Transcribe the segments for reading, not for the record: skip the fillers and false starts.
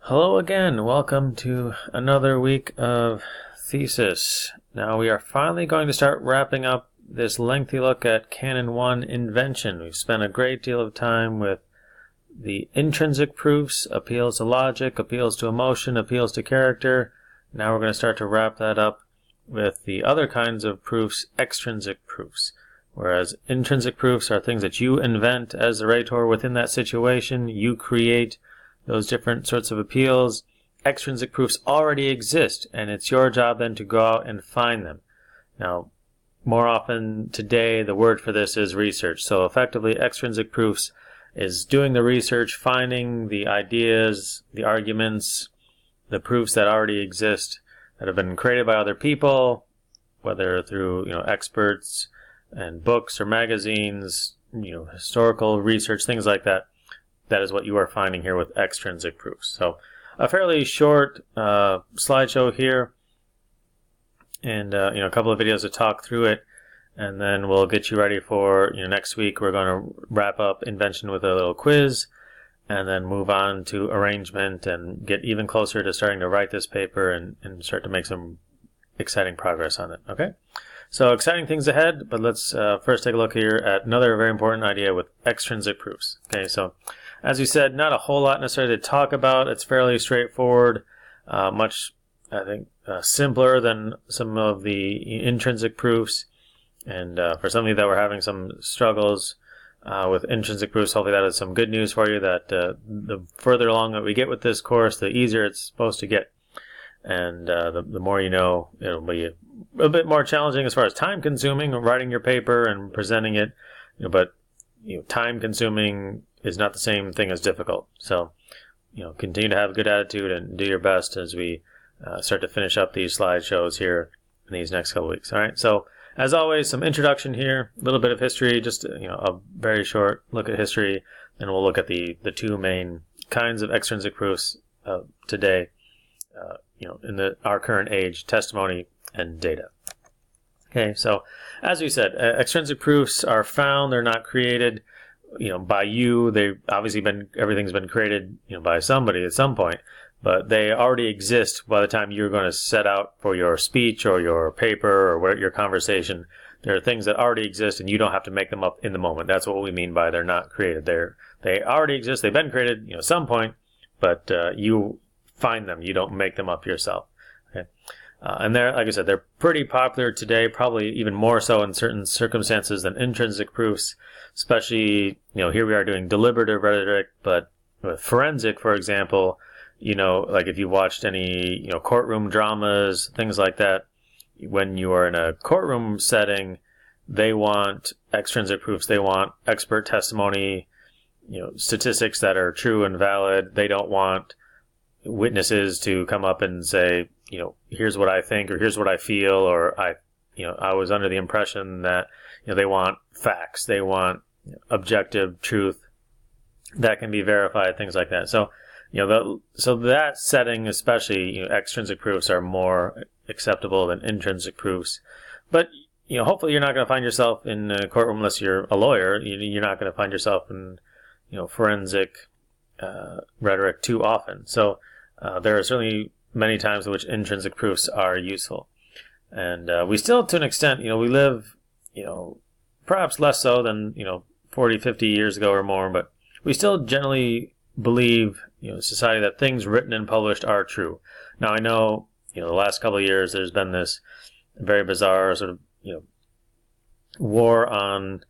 Hello again. Welcome to another week of thesis. Now we are finally going to start wrapping up this lengthy look at Canon 1 invention. We've spent a great deal of time with the intrinsic proofs, appeals to logic, appeals to emotion, appeals to character. Now we're going to start to wrap that up with the other kinds of proofs, extrinsic proofs. Whereas intrinsic proofs are things that you invent as the rhetor within that situation. You create those different sorts of appeals. Extrinsic proofs already exist, and it's your job then to go out and find them. Now, more often today, the word for this is research. So effectively, extrinsic proofs is doing the research, finding the ideas, the arguments, the proofs that already exist that have been created by other people, whether through experts and books or magazines, historical research, things like that. That is what you are finding here with extrinsic proofs. So a fairly short slideshow here, and a couple of videos to talk through it, and then we'll get you ready for next week. We're going to wrap up invention with a little quiz, and then move on to arrangement and get even closer to starting to write this paper and start to make some exciting progress on it. Okay, so exciting things ahead, but let's first take a look here at another very important idea with extrinsic proofs. Okay, so as you said, not a whole lot necessarily to talk about. It's fairly straightforward, much, I think, simpler than some of the intrinsic proofs. And for some of you that were having some struggles with intrinsic proofs, hopefully that is some good news for you, that the further along that we get with this course, the easier it's supposed to get. And the more you know, it'll be a bit more challenging as far as time consuming, writing your paper and presenting it, but time consuming is not the same thing as difficult. So, continue to have a good attitude and do your best as we start to finish up these slideshows here in these next couple weeks. All right. So, as always, some introduction here, a little bit of history, just a very short look at history, and we'll look at the two main kinds of extrinsic proofs today. In our current age, testimony and data. Okay. So, as we said, extrinsic proofs are found; they're not created by you. They've obviously everything's been created, by somebody at some point, but they already exist by the time you're going to set out for your speech or your paper or your conversation. There are things that already exist and you don't have to make them up in the moment. That's what we mean by they're not created. They already exist. They've been created, at some point, but you find them. You don't make them up yourself. Okay. And like I said, they're pretty popular today, probably even more so in certain circumstances than intrinsic proofs, especially, here we are doing deliberative rhetoric, but with forensic, for example, like if you watched any, courtroom dramas, things like that, when you are in a courtroom setting, they want extrinsic proofs. They want expert testimony, statistics that are true and valid. They don't want witnesses to come up and say, here's what I think, or here's what I feel, or I was under the impression that, they want facts. They want objective truth that can be verified, things like that. So, so that setting, especially, extrinsic proofs are more acceptable than intrinsic proofs. But, hopefully you're not going to find yourself in a courtroom unless you're a lawyer. You're not going to find yourself in, forensic rhetoric too often. So, there are certainly many times in which intrinsic proofs are useful. And we still, to an extent, we live, perhaps less so than, 40, 50 years ago or more, but we still generally believe, society, that things written and published are true. Now, I know, the last couple of years there's been this very bizarre sort of, war on,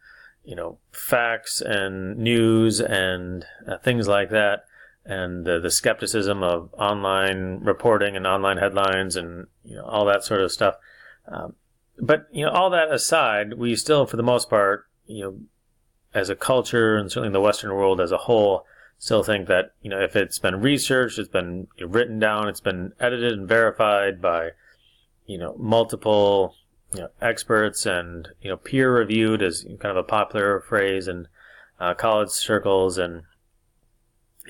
facts and news and things like that. And the skepticism of online reporting and online headlines and all that sort of stuff. But all that aside, we still, for the most part, as a culture and certainly in the Western world as a whole, still think that if it's been researched, it's been written down, it's been edited and verified by multiple experts and peer reviewed is kind of a popular phrase in college circles and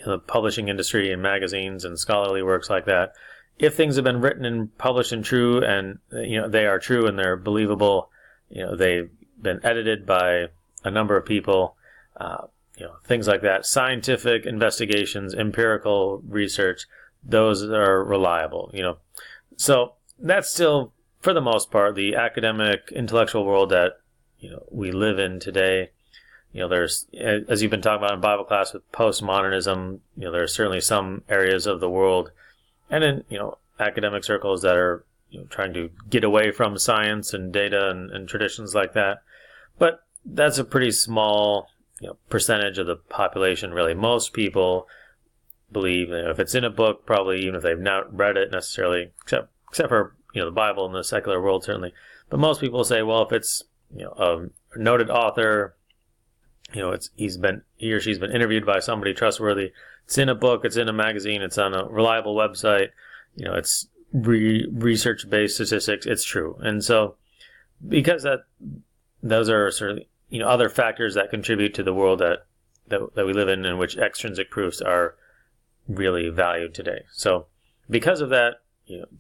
the publishing industry and magazines and scholarly works like that. If things have been written and published and true, and they are true and they're believable, they've been edited by a number of people, things like that, scientific investigations, empirical research, those are reliable, So that's still, for the most part, the academic, intellectual world that, we live in today. There's, as you've been talking about in Bible class with postmodernism, there are certainly some areas of the world and in, academic circles that are, trying to get away from science and data and traditions like that. But that's a pretty small, percentage of the population, really. Most people believe, if it's in a book, probably even if they've not read it necessarily, except for, the Bible in the secular world, certainly. But most people say, well, if it's, a noted author, he or she's been interviewed by somebody trustworthy, it's in a book, it's in a magazine, it's on a reliable website, it's research-based statistics, it's true. And so because those are sort of, other factors that contribute to the world that we live in which extrinsic proofs are really valued today. So because of that,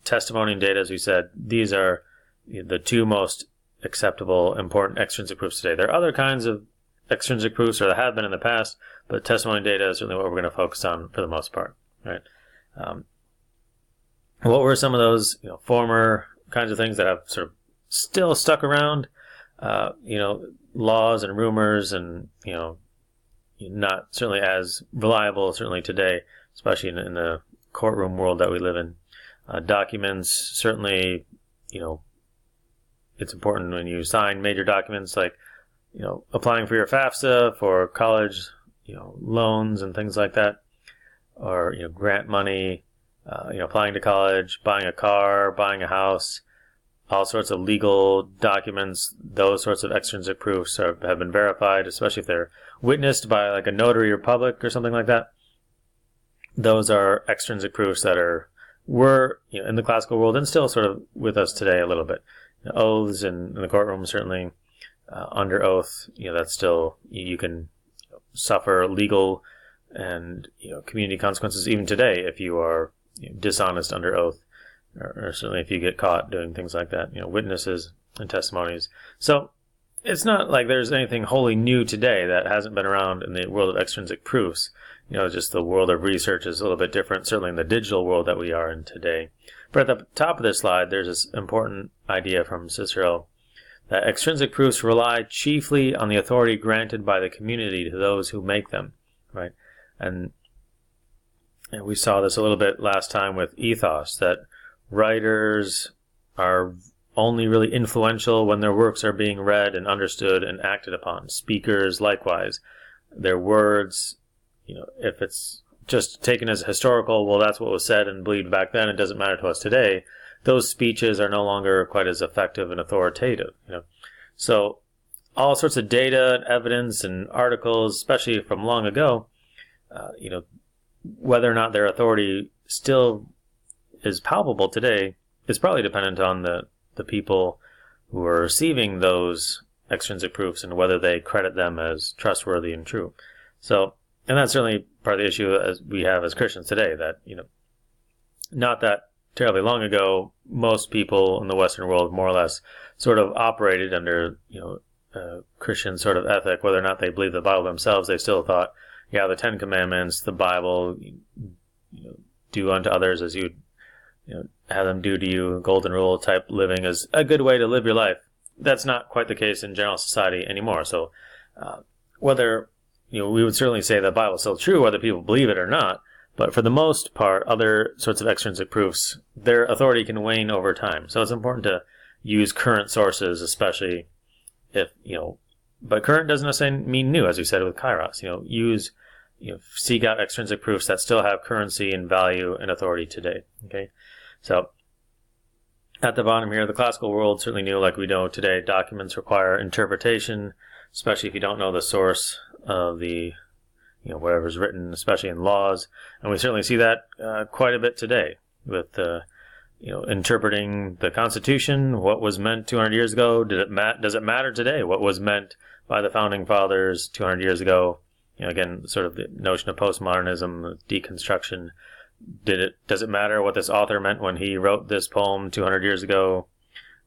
testimony and data, as we said, these are the two most acceptable, important extrinsic proofs today. There are other kinds of extrinsic proofs, or there have been in the past, but testimony and data is certainly what we're going to focus on for the most part. Right? What were some of those former kinds of things that have sort of still stuck around? Laws and rumors, and not certainly as reliable certainly today, especially in the courtroom world that we live in. Documents, certainly, it's important when you sign major documents like, applying for your FAFSA, for college, loans and things like that, or, grant money, applying to college, buying a car, buying a house, all sorts of legal documents. Those sorts of extrinsic proofs have been verified, especially if they're witnessed by like a notary or public or something like that. Those are extrinsic proofs that were in the classical world and still sort of with us today a little bit. Oaths in the courtroom, certainly under oath, that's still, you can suffer legal and community consequences even today if you are dishonest under oath, or certainly if you get caught doing things like that, witnesses and testimonies. So it's not like there's anything wholly new today that hasn't been around in the world of extrinsic proofs. Just the world of research is a little bit different, certainly in the digital world that we are in today. But at the top of this slide, there's this important idea from Cicero that extrinsic proofs rely chiefly on the authority granted by the community to those who make them, right? And we saw this a little bit last time with ethos, that writers are only really influential when their works are being read and understood and acted upon. Speakers, likewise. Their words, if it's just taken as historical, well, that's what was said and believed back then, it doesn't matter to us today. Those speeches are no longer quite as effective and authoritative. So all sorts of data and evidence and articles, especially from long ago, whether or not their authority still is palpable today is probably dependent on the people who are receiving those extrinsic proofs and whether they credit them as trustworthy and true. So, and that's certainly part of the issue as we have as Christians today, that, not that terribly long ago, most people in the Western world more or less sort of operated under, Christian sort of ethic. Whether or not they believe the Bible themselves, they still thought, yeah, the Ten Commandments, the Bible, do unto others as you have them do to you, golden rule type living is a good way to live your life. That's not quite the case in general society anymore. So whether, we would certainly say the Bible is still true, whether people believe it or not. But for the most part, other sorts of extrinsic proofs, their authority can wane over time. So it's important to use current sources, especially if, but current doesn't necessarily mean new, as we said with Kairos. Seek out extrinsic proofs that still have currency and value and authority today. Okay, so at the bottom here, the classical world certainly knew, like we know today, documents require interpretation, especially if you don't know the source of the, whatever's written, especially in laws. And we certainly see that quite a bit today with, interpreting the Constitution, what was meant 200 years ago. Does it matter today what was meant by the Founding Fathers 200 years ago? Again, sort of the notion of postmodernism, deconstruction. Does it matter what this author meant when he wrote this poem 200 years ago?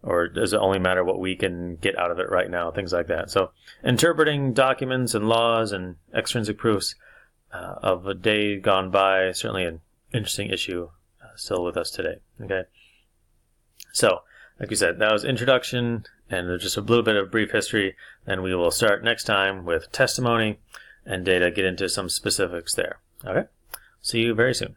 Or does it only matter what we can get out of it right now? Things like that. So interpreting documents and laws and extrinsic proofs of a day gone by, certainly in interesting issue still with us today. Okay, so like we said, that was introduction and just a little bit of brief history. Then we will start next time with testimony and data, get into some specifics there. Okay, see you very soon.